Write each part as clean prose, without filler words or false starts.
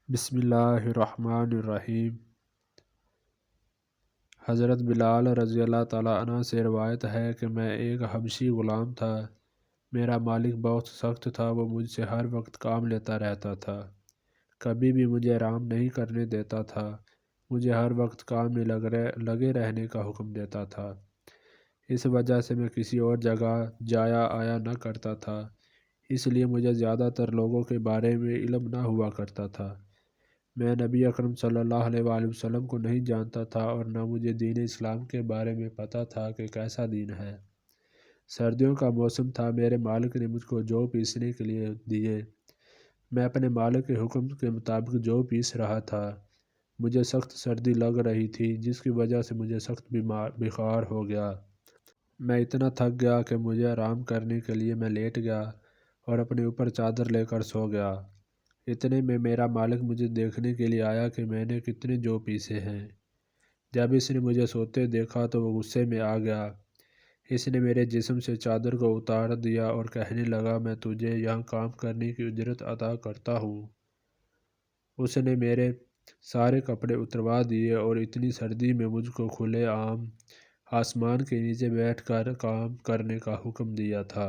بسم اللہ الرحمن الرحیم۔ حضرت بلال رضی اللہ تعالیٰ عنہ سے روایت ہے کہ میں ایک حبشی غلام تھا۔ میرا مالک بہت سخت تھا، وہ مجھ سے ہر وقت کام لیتا رہتا تھا، کبھی بھی مجھے آرام نہیں کرنے دیتا تھا، مجھے ہر وقت کام میں لگے رہنے کا حکم دیتا تھا۔ اس وجہ سے میں کسی اور جگہ جایا آیا نہ کرتا تھا، اس لیے مجھے زیادہ تر لوگوں کے بارے میں علم نہ ہوا کرتا تھا۔ میں نبی اکرم صلی اللہ علیہ وآلہ وسلم کو نہیں جانتا تھا اور نہ مجھے دین اسلام کے بارے میں پتہ تھا کہ کیسا دین ہے۔ سردیوں کا موسم تھا، میرے مالک نے مجھ کو جو پیسنے کے لیے دیے۔ میں اپنے مالک کے حکم کے مطابق جو پیس رہا تھا۔ مجھے سخت سردی لگ رہی تھی، جس کی وجہ سے مجھے سخت بخار ہو گیا۔ میں اتنا تھک گیا کہ مجھے آرام کرنے کے لیے میں لیٹ گیا اور اپنے اوپر چادر لے کر سو گیا۔ اتنے میں میرا مالک مجھے دیکھنے کے لیے آیا کہ میں نے کتنے جو پیسے ہیں۔ جب اس نے مجھے سوتے دیکھا تو وہ غصے میں آ گیا۔ اس نے میرے جسم سے چادر کو اتار دیا اور کہنے لگا، میں تجھے یہاں کام کرنے کی اجرت عطا کرتا ہوں۔ اس نے میرے سارے کپڑے اتروا دیے اور اتنی سردی میں مجھ کو کھلے عام آسمان کے نیچے بیٹھ کر کام کرنے کا حکم دیا تھا۔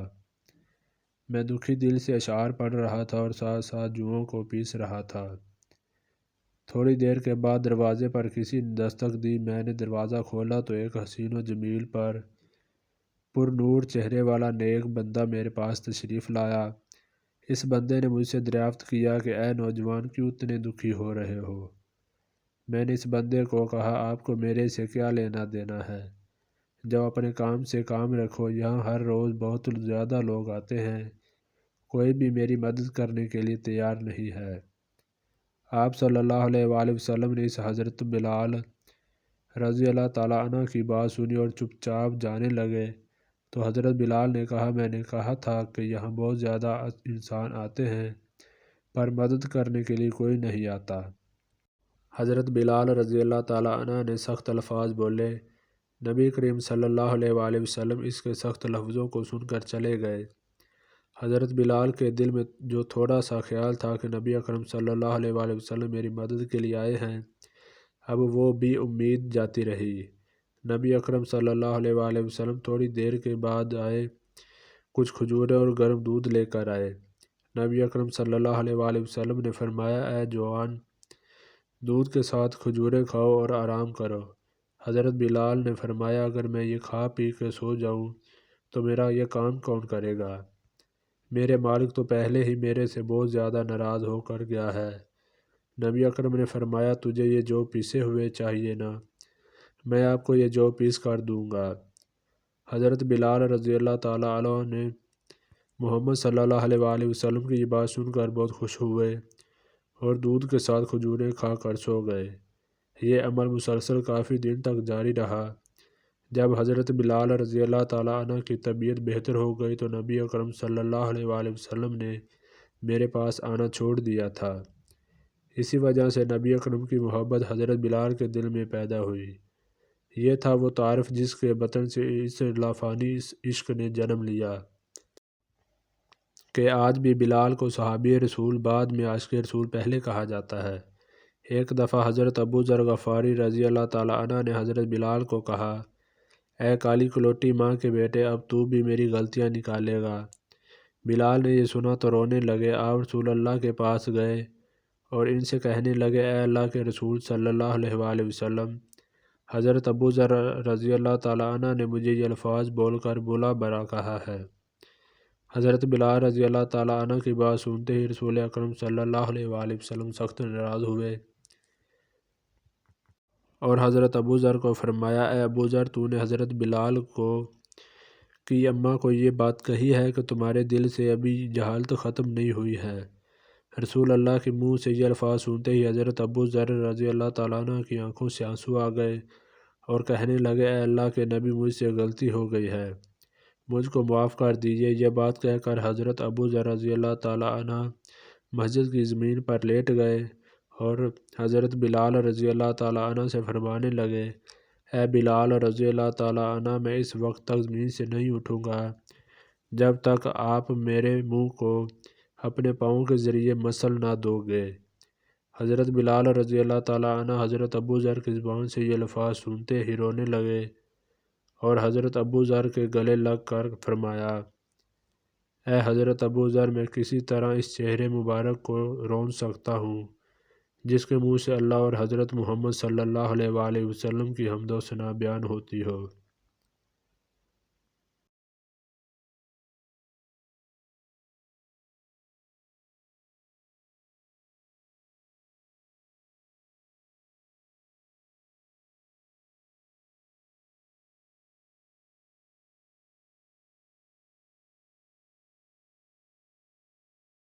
میں دکھی دل سے اشعار پڑھ رہا تھا اور ساتھ ساتھ جوؤں کو پیس رہا تھا۔ تھوڑی دیر کے بعد دروازے پر کسی نے دستک دی۔ میں نے دروازہ کھولا تو ایک حسین و جمیل پر نور چہرے والا نیک بندہ میرے پاس تشریف لایا۔ اس بندے نے مجھ سے دریافت کیا کہ اے نوجوان، کیوں اتنے دکھی ہو رہے ہو؟ میں نے اس بندے کو کہا، آپ کو میرے سے کیا لینا دینا ہے؟ جب اپنے کام سے کام رکھو، یہاں ہر روز بہت زیادہ لوگ آتے ہیں، کوئی بھی میری مدد کرنے کے لیے تیار نہیں ہے۔ آپ صلی اللہ علیہ وآلہ وسلم نے اس حضرت بلال رضی اللہ تعالیٰ عنہ کی بات سنی اور چپ چاپ جانے لگے تو حضرت بلال نے کہا، میں نے کہا تھا کہ یہاں بہت زیادہ انسان آتے ہیں پر مدد کرنے کے لیے کوئی نہیں آتا۔ حضرت بلال رضی اللہ تعالیٰ عنہ نے سخت الفاظ بولے۔ نبی کریم صلی اللہ علیہ وآلہ وسلم اس کے سخت لفظوں کو سن کر چلے گئے۔ حضرت بلال کے دل میں جو تھوڑا سا خیال تھا کہ نبی اکرم صلی اللہ علیہ وآلہ وسلم میری مدد کے لیے آئے ہیں، اب وہ بھی امید جاتی رہی۔ نبی اکرم صلی اللہ علیہ وآلہ وسلم تھوڑی دیر کے بعد آئے، کچھ کھجوریں اور گرم دودھ لے کر آئے۔ نبی اکرم صلی اللہ علیہ وآلہ وسلم نے فرمایا، اے جوان، دودھ کے ساتھ کھجوریں کھاؤ اور آرام کرو۔ حضرت بلال نے فرمایا، اگر میں یہ کھا پی کے سو جاؤں تو میرا یہ کام کون کرے گا؟ میرے مالک تو پہلے ہی میرے سے بہت زیادہ ناراض ہو کر گیا ہے۔ نبی اکرم نے فرمایا، تجھے یہ جو پیسے ہوئے چاہیے نا؟ میں آپ کو یہ جو پیس کر دوں گا۔ حضرت بلال رضی اللہ تعالیٰ عنہ نے محمد صلی اللہ علیہ وآلہ وسلم کی یہ بات سن کر بہت خوش ہوئے اور دودھ کے ساتھ کھجوریں کھا کر سو گئے۔ یہ عمل مسلسل کافی دن تک جاری رہا۔ جب حضرت بلال رضی اللہ تعالیٰ عنہ کی طبیعت بہتر ہو گئی تو نبی اکرم صلی اللہ علیہ وآلہ وسلم نے میرے پاس آنا چھوڑ دیا تھا۔ اسی وجہ سے نبی اکرم کی محبت حضرت بلال کے دل میں پیدا ہوئی۔ یہ تھا وہ تعارف جس کے بطن سے اس لافانی عشق نے جنم لیا کہ آج بھی بلال کو صحابی رسول بعد میں عاشق رسول پہلے کہا جاتا ہے۔ ایک دفعہ حضرت ابو ذر غفاری رضی اللہ تعالیٰ عنہ نے حضرت بلال کو کہا، اے کالی کلوٹی ماں کے بیٹے، اب تو بھی میری غلطیاں نکالے گا۔ بلال نے یہ سنا تو رونے لگے۔ آپ رسول اللہ کے پاس گئے اور ان سے کہنے لگے، اے اللہ کے رسول صلی اللہ علیہ وآلہ وسلم، حضرت ابو ذر رضی اللہ تعالیٰ عنہ نے مجھے یہ الفاظ بول کر برا بھلا کہا ہے۔ حضرت بلال رضی اللہ تعالیٰ عنہ کی بات سنتے ہی رسول اکرم صلی اللہ علیہ وآلہ وسلم سخت ناراض ہوئے اور حضرت ابو ذر کو فرمایا، اے ابو ذر، تو نے حضرت بلال کی اماں کو یہ بات کہی ہے کہ تمہارے دل سے ابھی جہالت ختم نہیں ہوئی ہے۔ رسول اللہ کے منہ سے یہ الفاظ سنتے ہی حضرت ابو ذر رضی اللہ تعالیٰ عنہ کی آنکھوں سے آنسو آ گئے اور کہنے لگے، اے اللہ کے نبی، مجھ سے غلطی ہو گئی ہے، مجھ کو معاف کر دیجیے۔ یہ بات کہہ کر حضرت ابو ذر رضی اللہ تعالیٰ عنہ مسجد کی زمین پر لیٹ گئے اور حضرت بلال رضی اللہ تعالیٰ عنہ سے فرمانے لگے، اے بلال رضی اللہ تعالیٰ عنہ، میں اس وقت تک زمین سے نہیں اٹھوں گا جب تک آپ میرے منہ کو اپنے پاؤں کے ذریعے مسل نہ دو گے۔ حضرت بلال رضی اللہ تعالیٰ عنہ حضرت ابو ذر کی زبان سے یہ الفاظ سنتے ہی رونے لگے اور حضرت ابو ذر کے گلے لگ کر فرمایا: اے حضرت ابو ذر، میں کسی طرح اس چہرے مبارک کو رون سکتا ہوں جس کے منہ سے اللہ اور حضرت محمد صلی اللہ علیہ وآلہ وسلم کی حمد و ثنا بیان ہوتی ہو۔